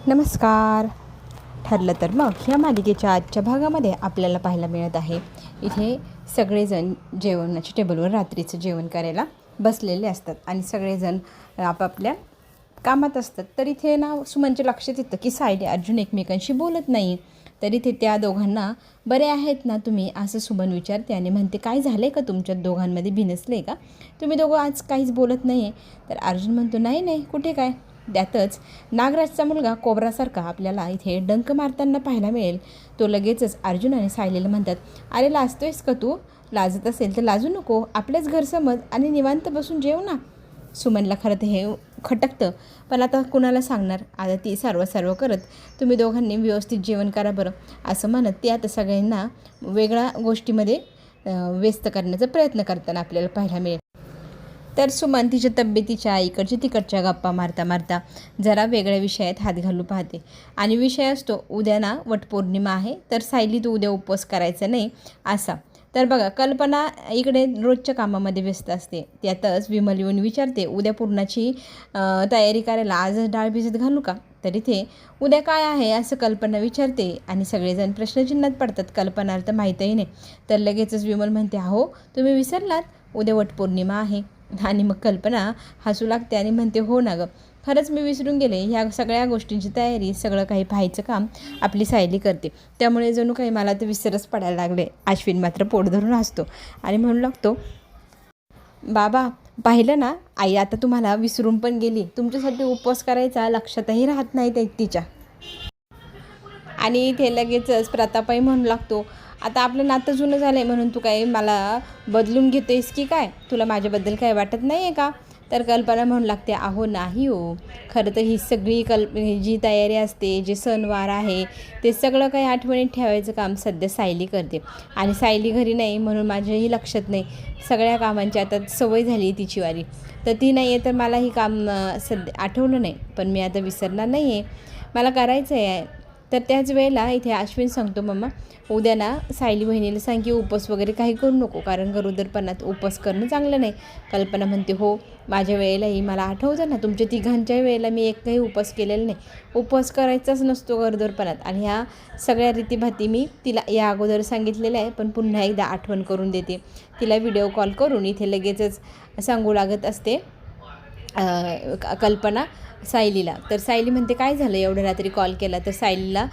नमस्कार. ठरलं तर मग ह्या मालिकेच्या आजच्या भागामध्ये आपल्याला पाहायला मिळत आहे, इथे सगळेजण जेवणाच्या टेबलवर रात्रीचं जेवण करायला बसलेले असतात आणि सगळेजण आपापल्या कामात असतात. तर इथे ना सुमनच्या लक्षात येतं की सायली अर्जुन एकमेकांशी बोलत नाही. तर इथे त्या दोघांना बरे आहेत ना तुम्ही, असं सुमन विचारते आणि म्हणते काय झालं आहे का तुमच्या दोघांमध्ये भिनसलं आहे का, तुम्ही दोघं आज काहीच बोलत नाही आहे. तर अर्जुन म्हणतो नाही नाही कुठे काय. त्यातच नागराजचा मुलगा कोबरासारखा आपल्याला इथे डंक मारताना पाहायला मिळेल. तो लगेचच अर्जुन आणि सायलीला म्हणतात, अरे लाजतोयस का तू, लाजत असेल तर लाजू नको, आपलेच घर समज आणि निवांत बसून जेव ना. सुमनला खरं तर हे खटकतं, पण आता कुणाला सांगणार. आता ती सर्व करत तुम्ही दोघांनी व्यवस्थित जेवण करा बरं असं म्हणत ती आता सगळ्यांना वेगळ्या गोष्टीमध्ये व्यस्त करण्याचा प्रयत्न करताना आपल्याला पाहायला मिळेल. तर सुमन तिच्या तब्येतीच्या इकडच्या तिकडच्या गप्पा मारता मारता जरा वेगळ्या विषयात हात घालू पाहते आणि विषय असतो उद्या ना वटपौर्णिमा आहे, तर सायली तू उद्या उपवास करायचा नाही असा. तर बघा कल्पना इकडे रोजच्या कामामध्ये व्यस्त असते. त्यातच विमल येऊन विचारते उद्या पूर्णाची तयारी करायला आजच डाळ भिजत घालू का. तर इथे उद्या काय आहे असं कल्पना विचारते आणि सगळेजण प्रश्नचिन्हात पडतात. कल्पनाला तर माहीतही नाही. तर लगेचच विमल म्हणते अहो तुम्ही विसरलात उद्या वटपौर्णिमा आहे. आणि मग कल्पना हसू लागते आणि म्हणते हो ना गं, खरंच मी विसरून गेले. ह्या सगळ्या गोष्टींची तयारी सगळं काही पाहायचं काम आपली सायली करते, त्यामुळे जणू काही मला तर विसरच पडायला लागले. अश्विन मात्र पोट धरून हसतो आणि म्हणू लागतो बाबा पाहिलं ना आई आता तुम्हाला विसरून पण गेली, तुमच्यासाठी उपवास करायचा लक्षातही राहत नाही ते तिच्या. आणि इथे लगेचच प्रतापही म्हणू लागतो आता आपलं नातं जुनं झालं आहे म्हणून तू काय मला बदलून घेतेस की काय, तुला माझ्याबद्दल काय वाटत नाही आहे का. तर कल्पना म्हणू लागते अहो नाही हो, खरं तर ही सगळी जी तयारी असते, जे सणवार आहे ते सगळं काही आठवणीत ठेवायचं काम सध्या सायली करते आणि सायली घरी नाही म्हणून माझ्याही लक्षात नाही. सगळ्या कामांची आता सवय झाली आहे तिची वारी, तर ती नाही आहे तर मला ही काम सध्या आठवलं नाही, पण मी आता विसरणार नाही आहे, मला करायचं आहे. तर त्याच वेळेला इथे अश्विन सांगतो मम्मा उद्या ना सायली बहिणीला सांग की उपवास वगैरे काही करू नको, कारण गरोदरपणात उपवास करणं चांगलं नाही. कल्पना म्हणते हो माझ्या वेळेलाही मला आठवतं ना, तुमच्या तिघांच्या वेळेला मी एकही उपवास केलेला नाही, उपवास करायचाच नसतो गरोदरपणात. आणि ह्या सगळ्या रीतीभाती मी तिला या अगोदर सांगितलेल्या आहे, पण पुन्हा एकदा आठवण करून देते. तिला व्हिडिओ कॉल करून इथे लगेचच सांगू लागत असते कल्पना सायलीला. तर सायली म्हणते काय झालं एवढ्या रात्री कॉल केला. तर सायलीला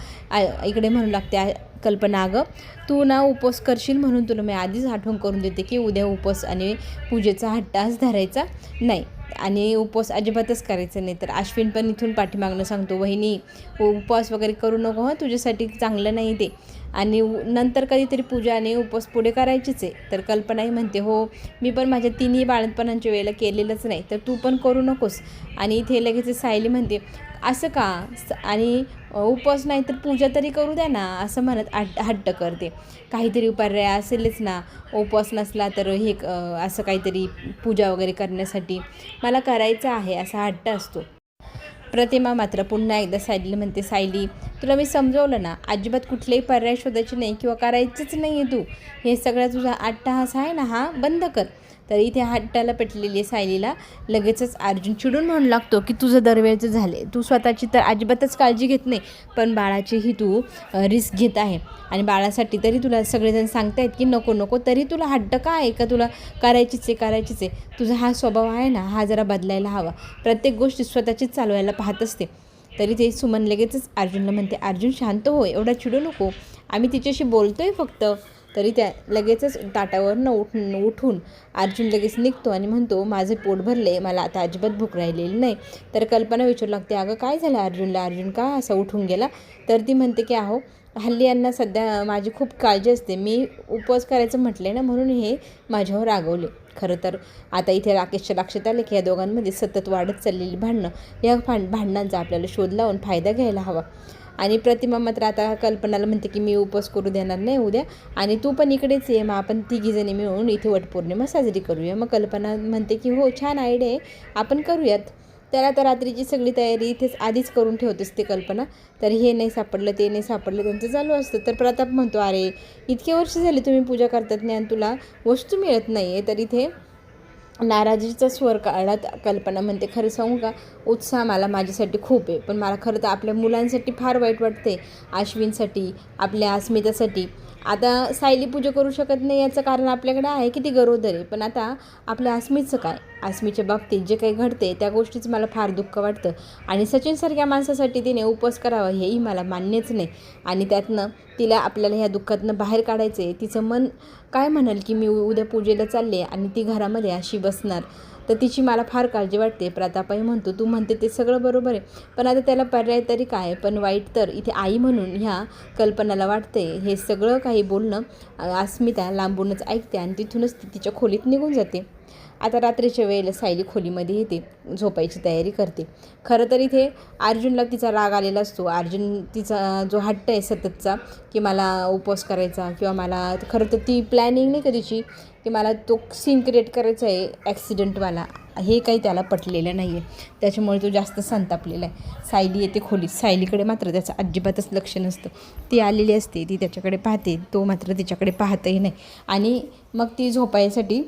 इकडे म्हणू लागते कल्पना अगं तू ना उपवास करशील म्हणून तुला मी आधीच आठवण करून देते की उद्या उपवास आणि पूजेचा हट्टाच धरायचा नाही आणि उपवास अजिबातच करायचं नाही. तर अश्विन पण इथून पाठीमागणं सांगतो वहिनी उपवास वगैरे करू नको हं, तुझ्यासाठी चांगलं नाही ते, आणि नंतर कधीतरी पूजा आणि उपवास पुढे करायचीच आहे. तर कल्पनाही म्हणते हो मी पण माझ्या तिन्ही बाळंतपणांच्या वेळेला केलेलंच नाही, तर तू पण करू नकोस. आणि इथे लगेच सायली म्हणते असं का, आणि उपवास नाही तर पूजा तरी करू द्या ना असं म्हणत हट्ट करते. काहीतरी पर्याय असेलच ना, उपवास नसला तर हे असं काहीतरी पूजा वगैरे करण्यासाठी मला करायचं आहे असा हट्ट असतो. प्रतिमा मात्र पुन्हा एकदा सायलीला म्हणते सायली तुला मी समजवलं ना, अजिबात कुठलेही पर्याय शोधायचे नाही किंवा करायचंच नाही आहे, तू हे सगळा तुझा अट्टहास आहे ना हा बंद कर. तर इथे हट्टाला पेटलेली सायलीला लगेचच अर्जुन चिडून म्हणू लागतो की तुझं दरवेळचं झाले, तू स्वतःची तर अजिबातच काळजी घेत नाही, पण बाळाचीही तू रिस्क घेत आहे आणि बाळासाठी तरी तुला सगळेजण सांगतायत की नको नको, तरी तुला हट्ट का आहे का तुला करायचीच आहे. तुझा हा स्वभाव आहे ना हा जरा बदलायला हवा, प्रत्येक गोष्टी स्वतःचीच चालवायला पाहत असते. तरी ते सुमन लगेचच अर्जुनला म्हणते अर्जुन शांत हो, एवढा चिडू नको, आम्ही तिच्याशी बोलतोय फक्त. तरी त्या लगेचच ताटावरनं उठून अर्जुन लगेच निघतो आणि म्हणतो माझं पोट भरले, मला आता अजिबात भूक राहिलेली नाही. तर कल्पना विचारू लागते अगं काय झालं अर्जुनला, अर्जुन का असा उठून गेला. तर ती म्हणते की अहो हल्ली यांना सध्या माझी खूप काळजी असते, मी उपवास करायचं म्हटले ना म्हणून हे माझ्यावर रागवले. खरं तर आता इथे राकेशच्या लक्षात आले की या दोघांमध्ये सतत वाढत चाललेली भांडणं, या भांडणांचा आपल्याला शोध लावून फायदा घ्यायला हवा. आणि प्रतिमा मात्र आता कल्पनाला म्हणते की मी उपवास करू देणार नाही उद्या, आणि तू पण इकडेच ये, मग आपण तिघीजणी मिळून इथे वटपौर्णिमा साजरी करूया. मग कल्पना म्हणते की हो छान आयडिया आहे, आपण करूयात. त्याला तर रात्रीची सगळी तयारी इथेच आधीच करून ठेवत असते कल्पना. तर हे नाही सापडलं ते नाही सापडलं त्यांचं चालू असतं. तर प्रताप म्हणतो अरे इतके वर्ष झाले तुम्ही पूजा करतात नाही आणि तुला वस्तू मिळत नाही आहे. तर इथे नाराजीचा स्वर काढत कल्पना म्हणते, खरं सांगू का, उत्साह मला माझ्यासाठी खूप आहे, पण मला खरं तर आपल्या मुलांसाठी फार वाईट वाटते, अश्विनसाठी, आपल्या अस्मितासाठी. आता सायली पूजा करू शकत नाही याचं कारण आपल्याकडे आहे की ती गरोदर आहे, पण आता आपल्या अस्मितचं काय, अस्मीच्या बाबतीत जे काही घडते त्या गोष्टीचं मला फार दुःख वाटतं. आणि सचिनसारख्या माणसासाठी तिने उपवास करावा हेही मला मान्यच नाही. आणि त्यातनं तिला आपल्याला ह्या दुःखातनं बाहेर काढायचं आहे. तिचं मन काय म्हणाल की मी उद्या पूजेला चालले आणि ती घरामध्ये अशी बसणार, तर तिची मला फार काळजी वाटते. प्रतापही म्हणतो, तू म्हणते ते सगळं बरोबर आहे, पण आता त्याला पर्याय तरी काय. पण वाईट तर इथे आई म्हणून ह्या कल्पनाला वाटते. हे सगळं काही बोलणं अस्मिता लांबूनच ऐकते आणि तिथूनच ती तिच्या खोलीत निघून जाते. आता रात्रीच्या वेळेला सायली खोलीमध्ये येते, झोपायची तयारी करते. खरं तर इथे अर्जुनला तिचा राग आलेला असतो. अर्जुन तिचा जो हट्ट आहे सततचा की मला उपवास करायचा, किंवा मला खरं तर ती प्लॅनिंग नाही का तिची की मला तो सीन क्रिएट करायचा आहे ॲक्सिडेंटवाला, हे काही त्याला पटलेलं नाही आहे. त्याच्यामुळे तो जास्त संतापलेला आहे. सायली येते खोलीत. सायलीकडे मात्र त्याचं अजिबातच लक्ष नसतं. ती आलेली असते, ती त्याच्याकडे पाहते, तो मात्र तिच्याकडे पाहतही नाही. आणि मग ती झोपायसाठी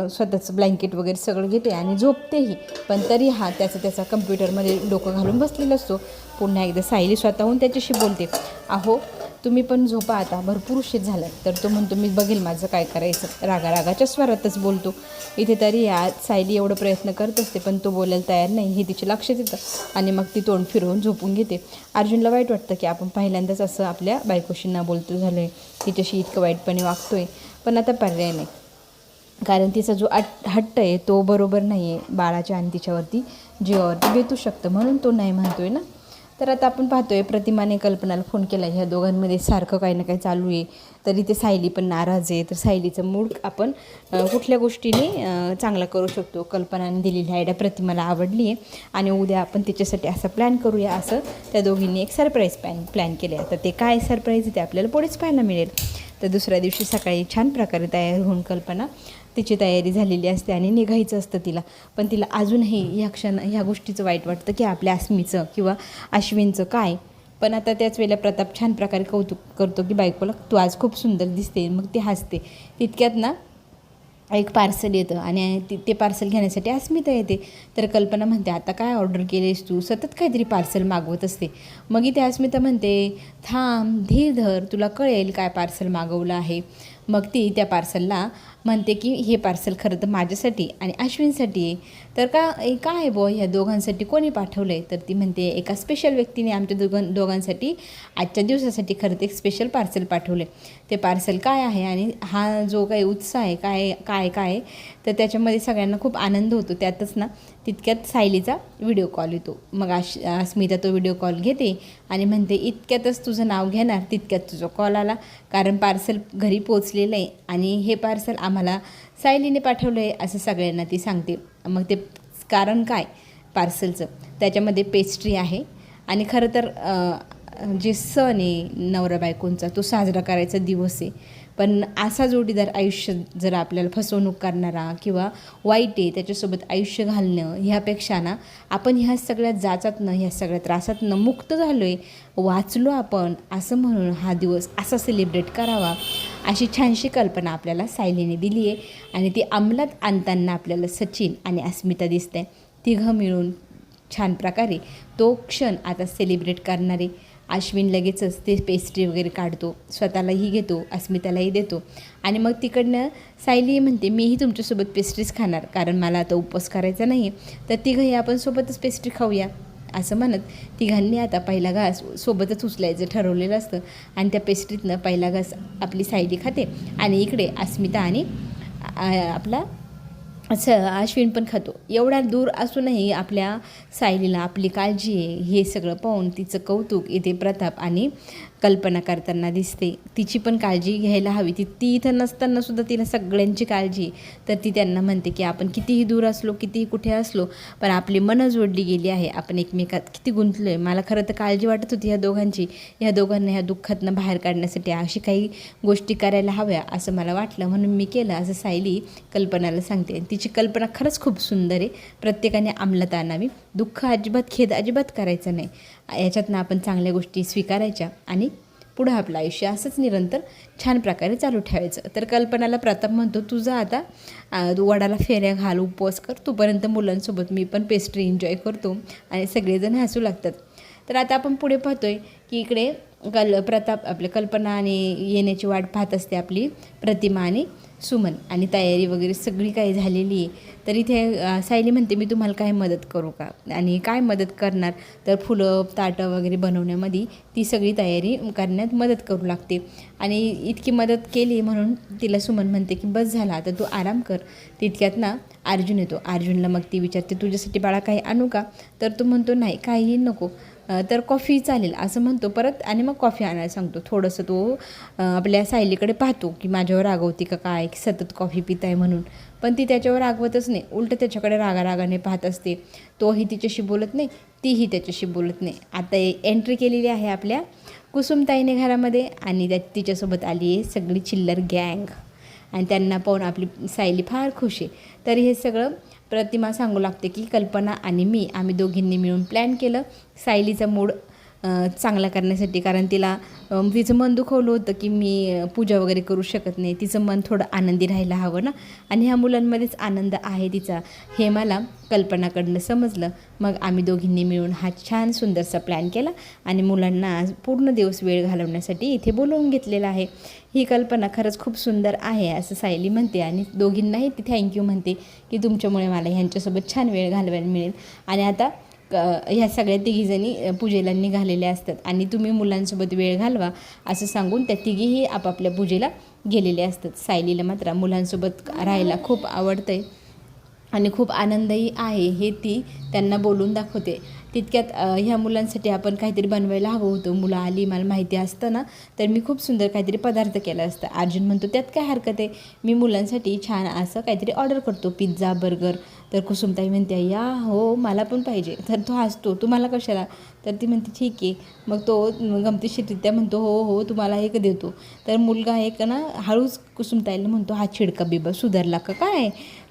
स्वतःचं ब्लँकेट वगैरे सगळं घेते आणि झोपतेही. पण तरी हा त्याचा कम्प्युटरमध्ये डोकं घालून बसलेला असतो. पुन्हा एकदा सायली स्वतःहून त्याच्याशी बोलते, अहो तुम्ही पण झोपा आता, भरपूर उशीर झाला. तर तो म्हणतो, मी बघेल माझं काय करायचं, रागाच्या स्वरातच बोलतो. इथे तरी सायली एवढं प्रयत्न करत असते, पण तो बोलायला तयार नाही हे तिच्या लक्षात येतं. आणि मग ती तोंड फिरवून झोपून घेते. अर्जुनला वाईट वाटतं की आपण पहिल्यांदाच असं आपल्या बायकोशींना बोलतो झालो आहे, तिच्याशी इतकं वाईटपणे वागतो आहे. पण आता पर्याय नाही, कारण तिचा जो हट्ट आहे तो बरोबर नाही आहे. बाळाच्या आणि तिच्यावरती जीवावरती बेतू शकतं, म्हणून तो नाही म्हणतोय ना. तर आता आपण पाहतोय प्रतिमाने कल्पनाला फोन केला. ह्या दोघांमध्ये सारखं काही ना काही चालू आहे. तरी ते सायली पण नाराज आहे. तर सायलीचं मूड आपण कुठल्या गोष्टीने चांगला करू शकतो. कल्पनाने दिलेली आयडिया प्रतिमाला आवडली आहे आणि उद्या आपण त्याच्यासाठी असा प्लॅन करूया, असं त्या दोघींनी एक सरप्राईज प्लॅन केले आहे. तर ते काय सरप्राईज आहे ते आपल्याला पुढेच पाहायला मिळेल. तर दुसऱ्या दिवशी सकाळी छान प्रकारे तयार होऊन कल्पना तिची तयारी झालेली असते आणि निघायचं असतं तिला. पण तिला अजूनही ह्या गोष्टीचं वाईट वाटतं की आपल्या अस्मीचं किंवा अश्विनचं काय. पण आता त्याच वेळेला प्रताप छान प्रकारे कौतुक करतो की बायकोला, तू आज खूप सुंदर दिसते. मग ती हसते. तितक्यात ना एक पार्सल येतं आणि ते पार्सल घेण्यासाठी अस्मिता येते. तर कल्पना म्हणते, आता काय ऑर्डर केलेस तू, सतत काहीतरी पार्सल मागवत असते. मग इथे अस्मिता म्हणते, थांब, धीर धर, तुला कळेल काय पार्सल मागवलं आहे. मग ती त्या पार्सलला म्हणते की हे पार्सल खरं तर माझ्यासाठी आणि अश्विनसाठी आहे. तर काय आहे बुवा, ह्या दोघांसाठी कोणी पाठवलं आहे. तर ती म्हणते, एका स्पेशल व्यक्तीने आमच्या दोघांसाठी आजच्या दिवसासाठी खरं तर एक स्पेशल पार्सल पाठवलं आहे. ते पार्सल काय आहे आणि हा जो काही उत्साह आहे काय तर त्याच्यामध्ये सगळ्यांना खूप आनंद होतो. त्यातच ना तितक्यात सायलीचा व्हिडिओ कॉल येतो. मग अस्मिता तो व्हिडिओ कॉल घेते आणि म्हणते, इतक्यातच तुझं नाव घेणार तितक्यात तुझा कॉल आला, कारण पार्सल घरी पोचलेलं आहे आणि हे पार्सल आम्हाला सायलीने पाठवलं आहे असं सगळ्यांना ती सांगते. मग ते कारण काय पार्सलचं, त्याच्यामध्ये पेस्ट्री आहे. आणि खरं तर जे सण आहे नवरा बायकोंचा, तो साजरा करायचा दिवस आहे. पण असा जोडीदार आयुष्य जर आपल्याला फसवणूक करणारा किंवा वाईट आहे त्याच्यासोबत आयुष्य घालणं, ह्यापेक्षा ना आपण ह्या सगळ्या जाचातनं, ह्या सगळ्या त्रासातनं मुक्त झालो आहे, वाचलो आपण, असं म्हणून हा दिवस असा सेलिब्रेट करावा, अशी छानशी कल्पना आपल्याला सायलीने दिली आहे. आणि ती अंमलात आणताना आपल्याला सचिन आणि अस्मिता दिसते. तिघं मिळून छान प्रकारे तो क्षण आता सेलिब्रेट करणारे. अश्विन लगेचच ते पेस्ट्री वगैरे काढतो, स्वतःलाही घेतो, अस्मितालाही देतो. आणि मग तिकडनं सायली म्हणते, मीही तुमच्यासोबत पेस्ट्रीज खाणार, कारण मला आता उपवास करायचा नाही. तर तिघंही आपण सोबतच पेस्ट्री खाऊया असं म्हणत तिघांनी आता पहिला घास सोबतच उचलायचं ठरवलेलं असतं. आणि त्या पेस्ट्रीतनं पहिला घास आपली सायली खाते आणि इकडे अस्मिता आणि आपला असं अश्विन पण खातो. एवढ्या दूर असूनही आपल्या सायलीला आपली काळजी आहे हे सगळं पाहून तिचं कौतुक इथे प्रताप आणि कल्पना करताना दिसते. तिची पण काळजी घ्यायला हवी. ती इथं नसतानासुद्धा तिला सगळ्यांची काळजी. तर ती त्यांना म्हणते की आपण कितीही दूर असलो, कितीही कुठे असलो, पण आपली मनं जोडली गेली आहे, आपण एकमेकात किती गुंतलो आहे. मला खरं तर काळजी वाटत होती ह्या दोघांना ह्या दुःखातनं बाहेर काढण्यासाठी अशी काही गोष्टी करायला हव्या असं मला वाटलं, म्हणून मी केलं, असं सायली कल्पनाला सांगते. तिची कल्पना खरंच खूप सुंदर आहे. प्रत्येकाने अंमलात आणावी. दुःख अजिबात, खेद अजिबात करायचं नाही. याच्यातनं आपण चांगल्या गोष्टी स्वीकारायच्या आणि पुढं आपलं आयुष्य असंच निरंतर छान प्रकारे चालू ठेवायचं. तर कल्पनाला प्रताप म्हणतो, तुझं आता वडाला फेऱ्या घाल, उपवास कर, तोपर्यंत मुलांसोबत मी पण पेस्ट्री एन्जॉय करतो. आणि सगळेजण हसू लागतात. तर आता आपण पुढे पाहतोय की इकडे प्रताप आपल्या कल्पना आणि येण्याची वाट पाहत असते आपली प्रतिमा आणि सुमन, आणि तयारी वगैरे सगळी काही झालेली आहे. तर इथे सायली म्हणते, मी तुम्हाला काय मदत करू का? आणि काय मदत करणार, तर फुलं ताटं वगैरे बनवण्यामध्ये ती सगळी तयारी करण्यात मदत करू लागते. आणि इतकी मदत केली म्हणून तिला सुमन म्हणते की बस झाला, आता तू आराम कर. तितक्यात ना अर्जुन येतो. अर्जुनला मग ती विचारते, तुझ्यासाठी बाळा काही आणू का? तर तो म्हणतो, नाही काहीही नको, तर कॉफी चालेल असं म्हणतो परत. आणि मग कॉफी आणायला सांगतो. थोडंसं तो आपल्या सायलीकडे पाहतो की माझ्यावर रागवती का काय, की सतत कॉफी पित आहे म्हणून. पण ती त्याच्यावर रागवतच नाही, उलट त्याच्याकडे रागाने पाहत असते. तोही तिच्याशी बोलत नाही, तीही त्याच्याशी बोलत नाही. आता एंट्री केलेली आहे आपल्या कुसुमताईने घरामध्ये, आणि तिच्यासोबत आली आहे सगळी चिल्लर गँग. आणि त्यांना पाहून आपली सायली फार खुश आहे. तर हे सगळं प्रतिमा सांगू लागते की कल्पना आणि आम्ही दोघींनी मिळून प्लॅन केलं सायलीचा मूड चांगला करण्यासाठी. कारण तिला तिचं मन दुखवलं होतं की मी पूजा वगैरे करू शकत नाही, तिचं मन थोडं आनंदी राहायला हवं ना, आणि ह्या मुलांमध्येच आनंद आहे तिचा, हे मला कल्पनाकडनं समजलं. मग आम्ही दोघींनी मिळून हा छान सुंदरसा प्लॅन केला आणि मुलांना आज पूर्ण दिवस वेळ घालवण्यासाठी इथे बोलवून घेतलेलं आहे. ही कल्पना खरंच खूप सुंदर आहे असं सायली म्हणते, आणि दोघींनाही ती थँक्यू म्हणते की तुमच्यामुळे मला ह्यांच्यासोबत छान वेळ घालवायला मिळेल. आणि आता ह्या सगळ्या तिघीजणी पूजेला निघालेल्या असतात, आणि तुम्ही मुलांसोबत वेळ घालवा असं सांगून त्या तिघीही आपापल्या पूजेला गेलेले असतात. सायलीला मात्र मुलांसोबत राहायला खूप आवडतं आहे आणि खूप आनंदही आहे, हे ती त्यांना बोलून दाखवते. तितक्यात ह्या मुलांसाठी आपण काहीतरी बनवायला हवं होतं. मुलं आली, मला माहिती असतं ना तर मी खूप सुंदर काहीतरी पदार्थ केला असता. अर्जुन म्हणतो, त्यात काय हरकत आहे, मी मुलांसाठी छान असं काहीतरी ऑर्डर करतो, पिझ्झा बर्गर. तर कुसुमताई म्हणते, या हो मला पण पाहिजे. तर तो हसतो, तुम्हाला कशाला? तर ती म्हणते ठीक आहे. मग तो गमतीशीररित्या म्हणतो, हो तुम्हाला एक देतो. तर मुलगा एक ना हळूच कुसुमताईला म्हणतो, हा चिडका बिबा सुधारला का काय?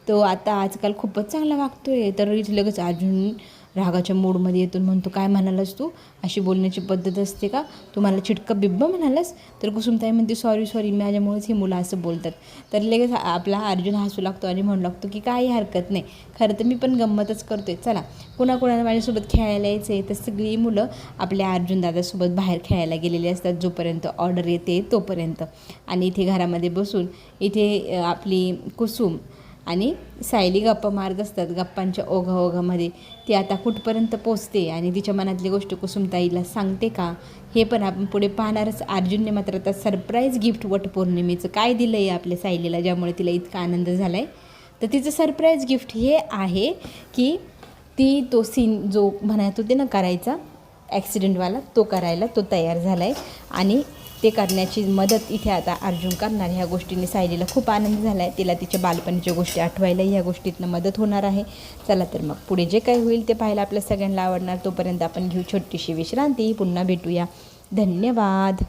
तो आता आजकाल खूपच चांगला वागतोय. तर इथे लगेच अर्जुन रागाच्या मूडमध्ये येतो, म्हणतो, काय म्हणालास तू? अशी बोलण्याची पद्धत असते का? तुम्हाला चिटका बिब्बा म्हणालास? तर कुसुमताई म्हणते, सॉरी माझ्यामुळेच ही मुलं असं बोलतात. तर लगेच आपला अर्जुन हसू लागतो आणि म्हणू लागतो की काही हरकत नाही, खरं तर मी पण गंमतच करतोय. चला कुणाला माझ्यासोबत खेळायला यायचं आहे. तर सगळी मुलं आपल्या अर्जुन दादासोबत बाहेर खेळायला गेलेली असतात, जोपर्यंत ऑर्डर येते तोपर्यंत. आणि इथे घरामध्ये बसून इथे आपली कुसुम आणि सायली गप्पा मारत असतात. गप्पांच्या ओघामध्ये ती आता कुठपर्यंत पोचते आणि तिच्या मनातली गोष्ट कुसुमताईला सांगते का, हे पण आपण पुढे पाहणारच. अर्जुनने मात्र आता सरप्राईज गिफ्ट वटपौर्णिमेचं काय दिलं आहे आपल्या सायलीला, ज्यामुळे तिला इतका आनंद झाला आहे. तर तिचं सरप्राईज गिफ्ट हे आहे की ती तो सीन जो म्हणत होते ना करायचा ॲक्सिडेंटवाला, तो करायला तो तयार झाला आहे. आणि ते करण्याची मदत इथे आता अर्जुन करणार. ह्या गोष्टींनी सायलीला खूप आनंद झाला आहे. तिला तिच्या बालपणीच्या गोष्टी आठवायला ह्या गोष्टीतनं मदत होणार आहे. चला तर मग पुढे जे काही होईल ते पाहायला आपल्या सगळ्यांना आवडणार. तोपर्यंत आपण घेऊ छोटीशी विश्रांती. पुन्हा भेटूया. धन्यवाद.